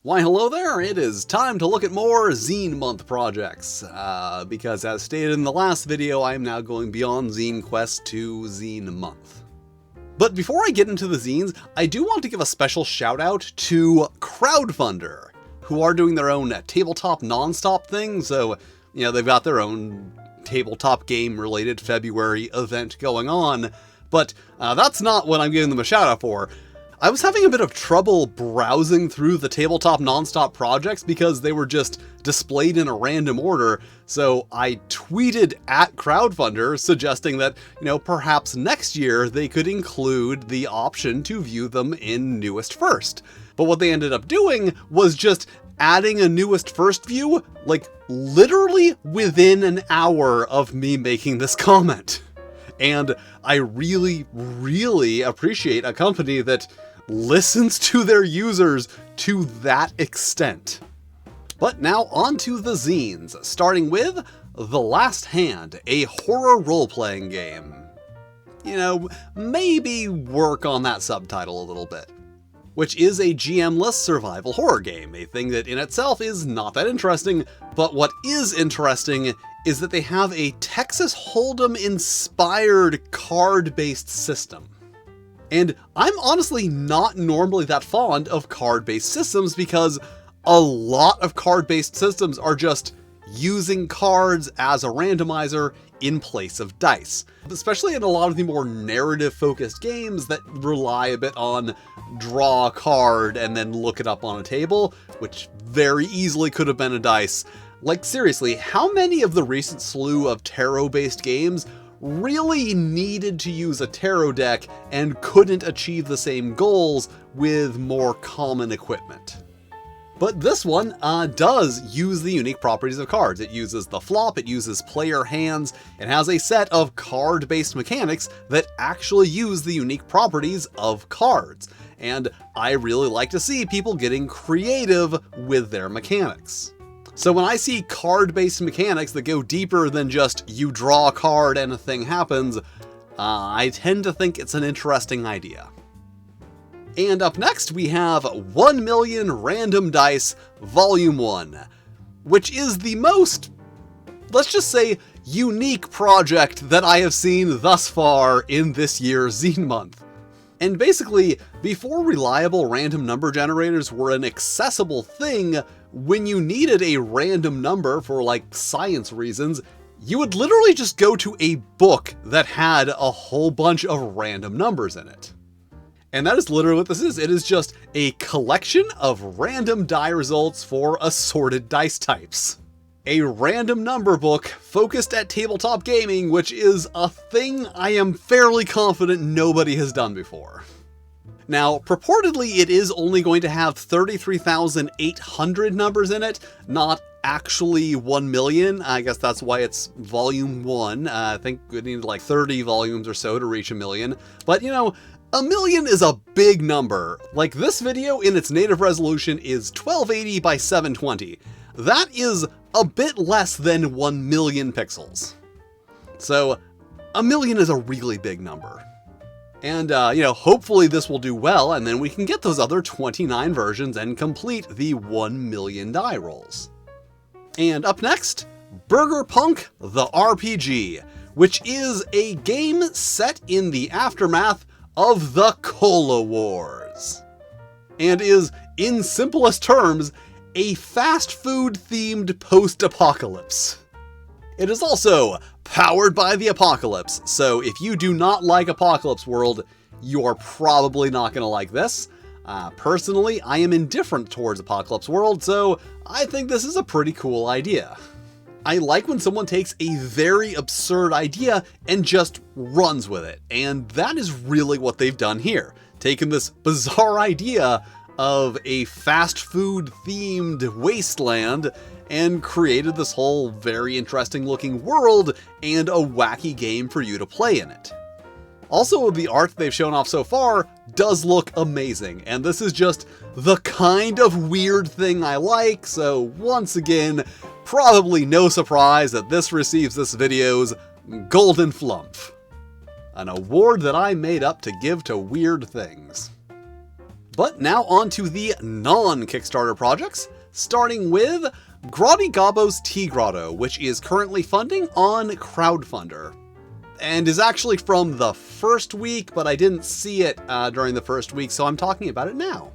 Why hello there, it is time to look at more Zine Month projects, because as stated in the last video, I am now going beyond Zine Quest to Zine Month. But before I get into the zines, I do want to give a special shout out to Crowdfunder, who are doing their own tabletop nonstop thing, so, you know, they've got their own tabletop game related February event going on, but that's not what I'm giving them a shout out for. I was having a bit of trouble browsing through the tabletop nonstop projects because they were just displayed in a random order, so I tweeted at Crowdfunder suggesting that, you know, perhaps next year they could include the option to view them in newest first. But what they ended up doing was just adding a newest first view, like literally within an hour of me making this comment. And I really, really appreciate a company that listens to their users to that extent. But now on to the zines, starting with The Last Hand, a horror role-playing game. You know, maybe work on that subtitle a little bit. Which is a GM-less survival horror game, a thing that in itself is not that interesting, but what is interesting is that they have a Texas Hold'em inspired card-based system. And I'm honestly not normally that fond of card-based systems because a lot of card-based systems are just using cards as a randomizer in place of dice. Especially in a lot of the more narrative-focused games that rely a bit on draw a card and then look it up on a table, which very easily could have been a dice. Like seriously, how many of the recent slew of tarot-based games really needed to use a tarot deck and couldn't achieve the same goals with more common equipment? But this one does use the unique properties of cards. It uses the flop, it uses player hands, it has a set of card-based mechanics that actually use the unique properties of cards. And I really like to see people getting creative with their mechanics. So when I see card-based mechanics that go deeper than just you draw a card and a thing happens, I tend to think it's an interesting idea. And up next we have 1 Million Random Dice Volume 1, which is the most, let's just say, unique project that I have seen thus far in this year's Zine Month. And basically, before reliable random number generators were an accessible thing, when you needed a random number for like science reasons, you would literally just go to a book that had a whole bunch of random numbers in it. And that is literally what this is. It is just a collection of random die results for assorted dice types. A random number book focused at tabletop gaming, which is a thing I am fairly confident nobody has done before. Now, purportedly it is only going to have 33,800 numbers in it, not actually 1 million. I guess that's why it's volume 1. I think we need like 30 volumes or so to reach 1 million. But you know, 1 million is a big number. Like this video in its native resolution is 1280 by 720. That is a bit less than 1 million pixels. So 1 million is a really big number. And, you know, hopefully this will do well, and then we can get those other 29 versions and complete the 1 million die rolls. And up next, BURGERPunk the RPG, which is a game set in the aftermath of the Cola Wars, and is, in simplest terms, a fast food themed post-apocalypse. It is also powered by the apocalypse, so if you do not like Apocalypse World, you are probably not going to like this. Personally, I am indifferent towards Apocalypse World, so I think this is a pretty cool idea. I like when someone takes a very absurd idea and just runs with it, and that is really what they've done here. Taken this bizarre idea of a fast food themed wasteland and created this whole very interesting looking world and a wacky game for you to play in it. Also, the art they've shown off so far does look amazing, and this is just the kind of weird thing I like, so once again, probably no surprise that this receives this video's Golden Flumph, an award that I made up to give to weird things. But now on to the non-Kickstarter projects, starting with Grotty Gobbo's Tea Grotto, which is currently funding on Crowdfunder. And is actually from the first week, but I didn't see it during the first week, so I'm talking about it now.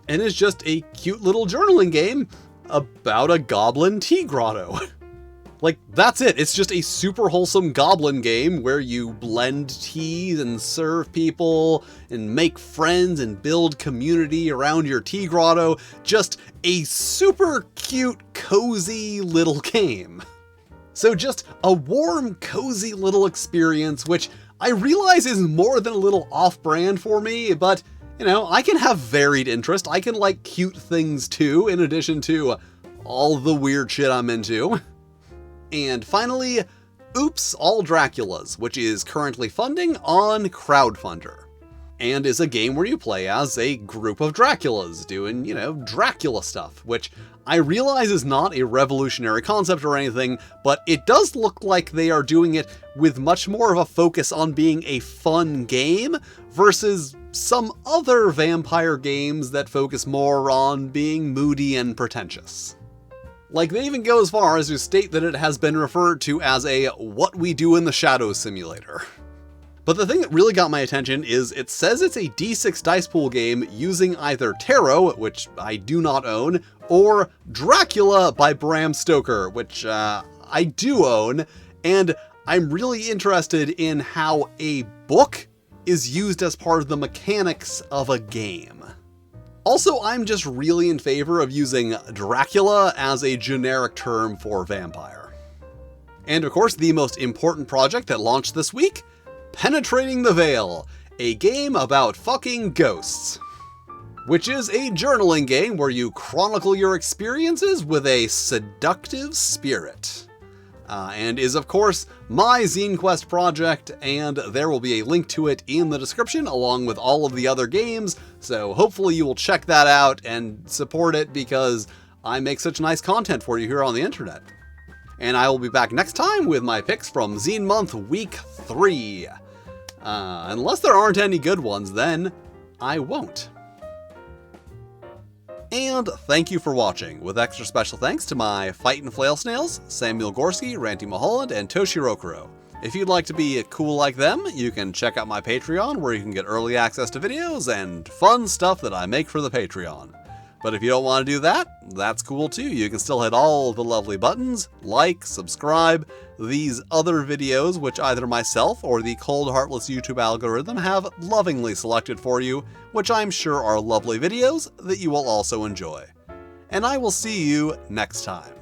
And it's just a cute little journaling game about a goblin tea grotto. Like, that's it. It's just a super wholesome goblin game where you blend teas and serve people and make friends and build community around your tea grotto. Just a super cute, cozy little game. So just a warm, cozy little experience, which I realize is more than a little off-brand for me, but, you know, I can have varied interest. I can like cute things too, in addition to all the weird shit I'm into. And finally, Oops, All Draculas, which is currently funding on Crowdfunder, and is a game where you play as a group of Draculas doing, you know, Dracula stuff, which I realize is not a revolutionary concept or anything, but it does look like they are doing it with much more of a focus on being a fun game versus some other vampire games that focus more on being moody and pretentious. Like, they even go as far as to state that it has been referred to as a what we do in the shadows simulator. But the thing that really got my attention is it says it's a D6 dice pool game using either Tarot, which I do not own, or Dracula by Bram Stoker, which I do own, and I'm really interested in how a book is used as part of the mechanics of a game. Also, I'm just really in favor of using Dracula as a generic term for vampire. And of course, the most important project that launched this week, Penetrating the Veil, a game about fucking ghosts. Which is a journaling game where you chronicle your experiences with a seductive spirit. And is, of course, my Zine Quest project, and there will be a link to it in the description along with all of the other games, so hopefully you will check that out and support it because I make such nice content for you here on the internet. And I will be back next time with my picks from Zine Month Week 3. Unless there aren't any good ones, then I won't. And thank you for watching, with extra special thanks to my Fight and Flail Snails, Samuel Gorski, Ranty Mulholland, and Toshirokuro. If you'd like to be cool like them, you can check out my Patreon, where you can get early access to videos and fun stuff that I make for the Patreon. But if you don't want to do that, that's cool too. You can still hit all the lovely buttons, like, subscribe, these other videos, which either myself or the cold heartless YouTube algorithm have lovingly selected for you, which I'm sure are lovely videos that you will also enjoy. And I will see you next time.